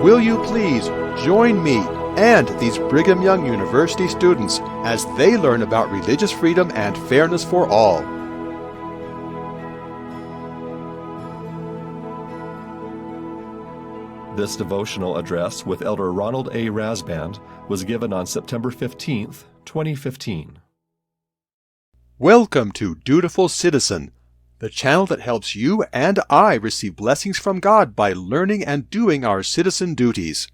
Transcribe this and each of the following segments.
Will you please join me and these Brigham Young University students as they learn about religious freedom and fairness for all? This devotional address with Elder Ronald A. Rasband was given on September 15th, 2015. Welcome to Dutiful Citizen, the channel that helps you and I receive blessings from God by learning and doing our citizen duties.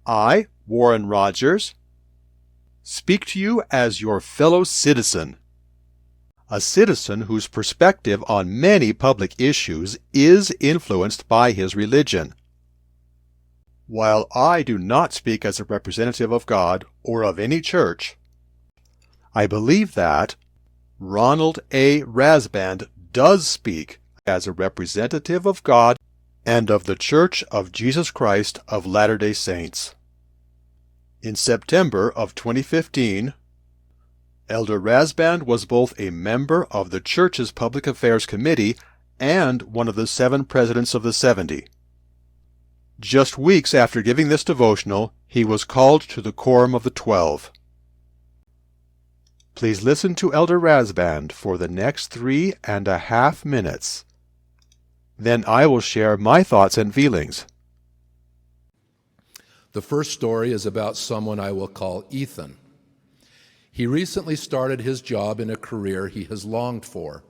I, Warren Rogers, speak to you as your fellow citizen. A citizen whose perspective on many public issues is influenced by his religion. While I do not speak as a representative of God or of any church, I believe that Ronald A. Rasband does speak as a representative of God and of the Church of Jesus Christ of Latter-day Saints. In September of 2015, Elder Rasband was both a member of the Church's Public Affairs Committee and one of the 7 presidents of the 70. Just weeks after giving this devotional, he was called to the Quorum of the 12. Please listen to Elder Rasband for the next 3.5 minutes. Then I will share my thoughts and feelings. The first story is about someone I will call Ethan. He recently started his job in a career he has longed for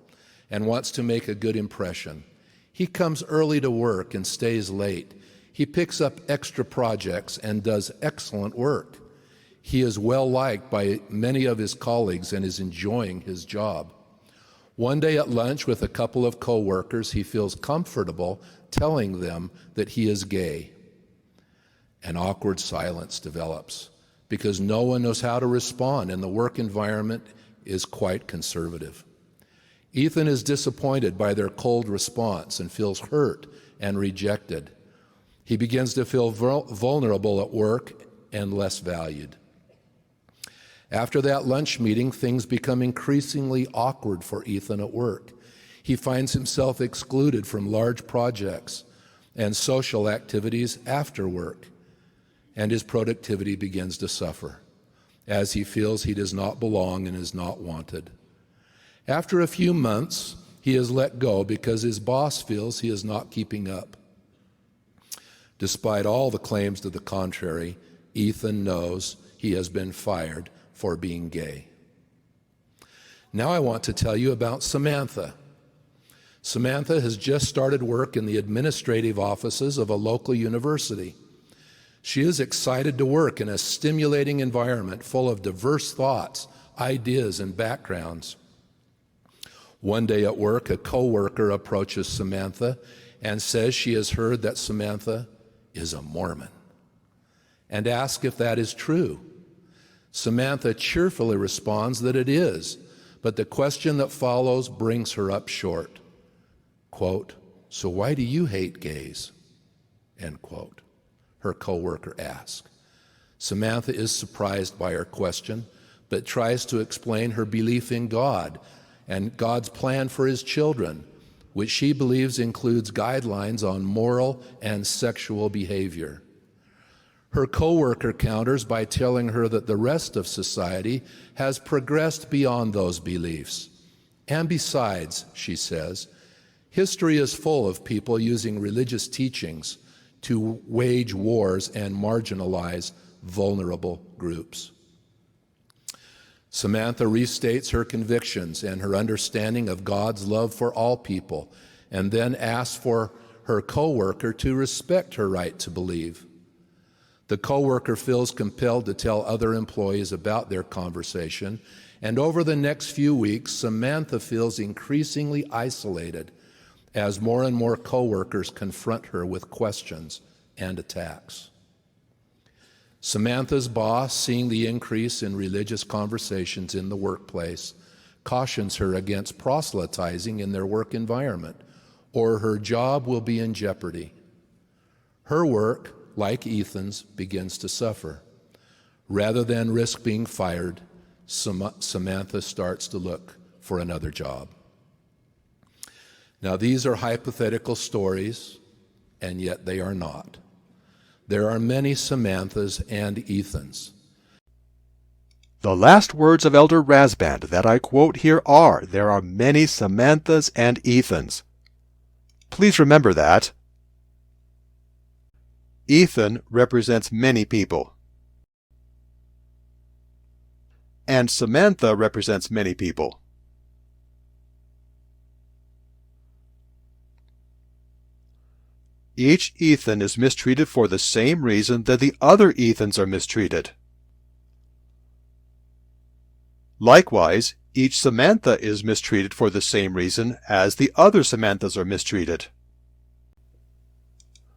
and wants to make a good impression. He comes early to work and stays late. He picks up extra projects and does excellent work. He is well liked by many of his colleagues and is enjoying his job. One day at lunch with a couple of co-workers, he feels comfortable telling them that he is gay. An awkward silence develops because no one knows how to respond, and the work environment is quite conservative. Ethan is disappointed by their cold response and feels hurt and rejected. He begins to feel vulnerable at work and less valued. After that lunch meeting, things become increasingly awkward for Ethan at work. He finds himself excluded from large projects and social activities after work, and his productivity begins to suffer as he feels he does not belong and is not wanted. After a few months, he is let go because his boss feels he is not keeping up. Despite all the claims to the contrary, Ethan knows he has been fired for being gay. Now I want to tell you about Samantha. Samantha has just started work in the administrative offices of a local university. She is excited to work in a stimulating environment full of diverse thoughts, ideas, and backgrounds. One day at work, a co-worker approaches Samantha and says she has heard that Samantha is a Mormon and asks if that is true. Samantha cheerfully responds that it is, but the question that follows brings her up short. Quote, "So why do you hate gays?" End quote. Her co-worker asks. Samantha is surprised by her question, but tries to explain her belief in God and God's plan for his children, which she believes includes guidelines on moral and sexual behavior. Her co-worker counters by telling her that the rest of society has progressed beyond those beliefs. And besides, she says, history is full of people using religious teachings to wage wars and marginalize vulnerable groups. Samantha restates her convictions and her understanding of God's love for all people, and then asks for her co-worker to respect her right to believe. The co-worker feels compelled to tell other employees about their conversation, and over the next few weeks, Samantha feels increasingly isolated as more and more co-workers confront her with questions and attacks. Samantha's boss, seeing the increase in religious conversations in the workplace, cautions her against proselytizing in their work environment, or her job will be in jeopardy. Her work, like Ethan's, begins to suffer. Rather than risk being fired, Samantha starts to look for another job. Now, these are hypothetical stories, and yet they are not. There are many Samanthas and Ethans. The last words of Elder Rasband that I quote here are, there are many Samanthas and Ethans. Please remember that. Ethan represents many people, and Samantha represents many people. Each Ethan is mistreated for the same reason that the other Ethans are mistreated. Likewise, each Samantha is mistreated for the same reason as the other Samanthas are mistreated.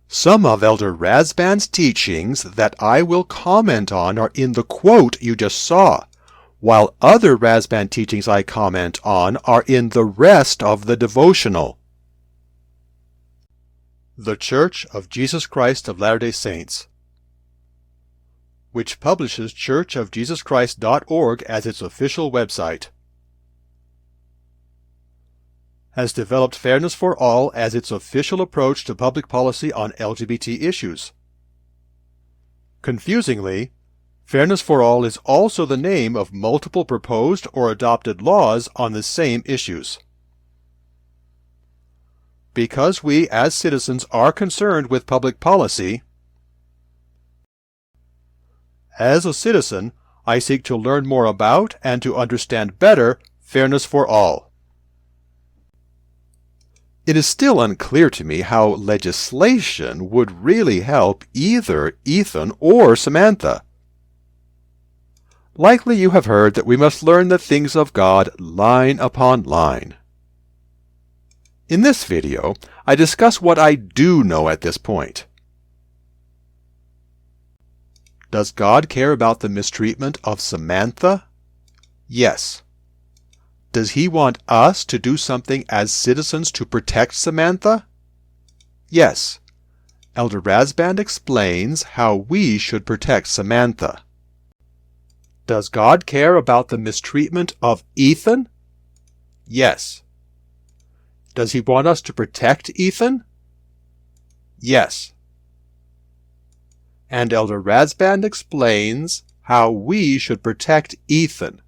Some of Elder Rasband's teachings that I will comment on are in the quote you just saw, while other Rasband teachings I comment on are in the rest of the devotional. The Church of Jesus Christ of Latter-day Saints, which publishes churchofjesuschrist.org as its official website, has developed Fairness for All as its official approach to public policy on LGBT issues. Confusingly, Fairness for All is also the name of multiple proposed or adopted laws on the same issues. Because we as citizens are concerned with public policy, as a citizen, I seek to learn more about and to understand better Fairness for All. It is still unclear to me how legislation would really help either Ethan or Samantha. Likely you have heard that we must learn the things of God line upon line. In this video, I discuss what I do know at this point. Does God care about the mistreatment of Samantha? Yes. Does he want us to do something as citizens to protect Samantha? Yes. Elder Rasband explains how we should protect Samantha. Does God care about the mistreatment of Ethan? Yes. Does he want us to protect Ethan? Yes. And Elder Rasband explains how we should protect Ethan.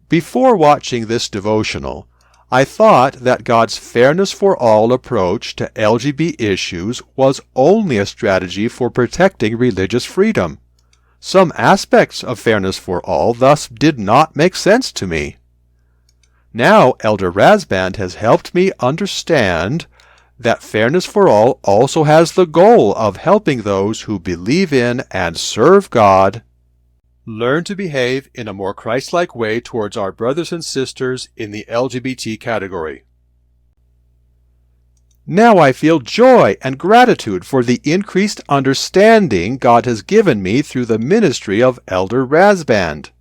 Before watching this devotional, I thought that God's Fairness for All approach to LGBT issues was only a strategy for protecting religious freedom. Some aspects of Fairness for All thus did not make sense to me. Now Elder Rasband has helped me understand that Fairness for All also has the goal of helping those who believe in and serve God learn to behave in a more Christ-like way towards our brothers and sisters in the LGBT category. Now I feel joy and gratitude for the increased understanding God has given me through the ministry of Elder Rasband.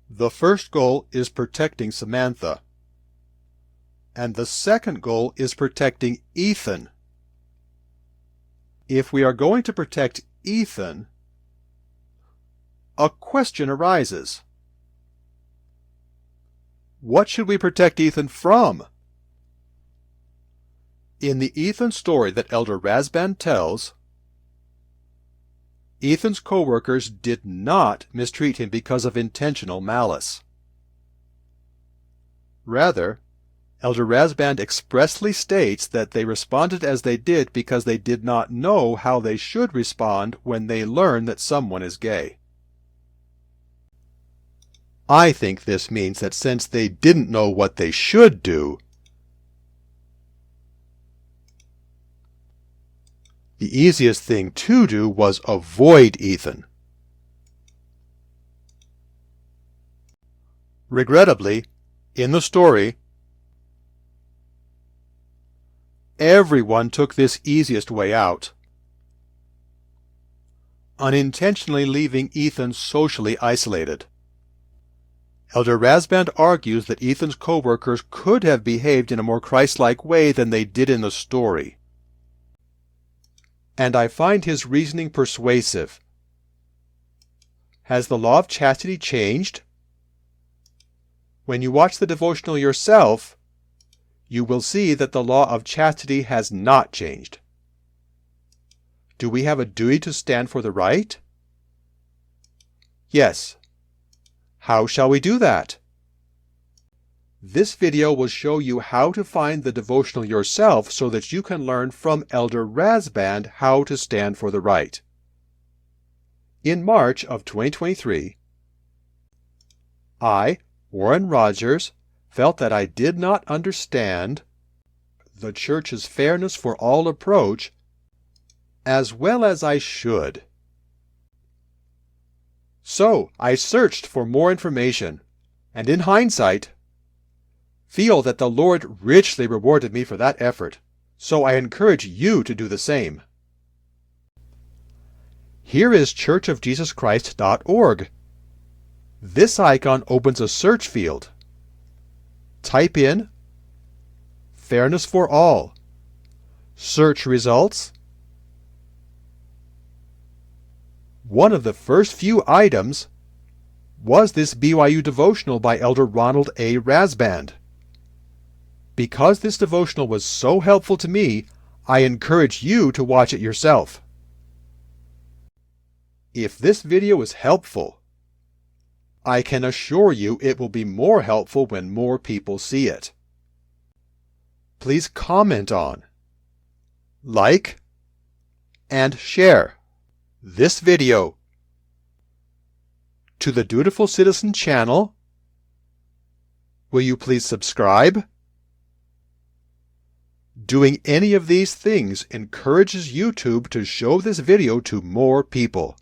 The first goal is protecting Samantha, and the second goal is protecting Ethan. If we are going to protect Ethan, a question arises. What should we protect Ethan from? In the Ethan story that Elder Rasband tells, Ethan's co-workers did not mistreat him because of intentional malice. Rather, Elder Rasband expressly states that they responded as they did because they did not know how they should respond when they learn that someone is gay. I think this means that since they didn't know what they should do, the easiest thing to do was avoid Ethan. Regrettably, in the story, everyone took this easiest way out, unintentionally leaving Ethan socially isolated. Elder Rasband argues that Ethan's co-workers could have behaved in a more Christ-like way than they did in the story. And I find his reasoning persuasive. Has the law of chastity changed? When you watch the devotional yourself, you will see that the law of chastity has not changed. Do we have a duty to stand for the right? Yes. How shall we do that? This video will show you how to find the devotional yourself so that you can learn from Elder Rasband how to stand for the right. In March of 2023, I, Warren Rogers, felt that I did not understand the Church's fairness for all approach as well as I should. So I searched for more information, and in hindsight, feel that the Lord richly rewarded me for that effort, so I encourage you to do the same. Here is churchofjesuschrist.org. This icon opens a search field. Type in Fairness for All. Search results. One of the first few items was this BYU devotional by Elder Ronald A. Rasband. Because this devotional was so helpful to me, I encourage you to watch it yourself. If this video is helpful, I can assure you it will be more helpful when more people see it. Please comment on, like, and share this video to the Dutiful Citizen Channel. Will you please subscribe? Doing any of these things encourages YouTube to show this video to more people.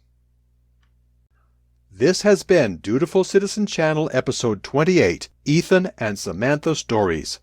This has been Dutiful Citizen Channel Episode 28, Ethan and Samantha Stories.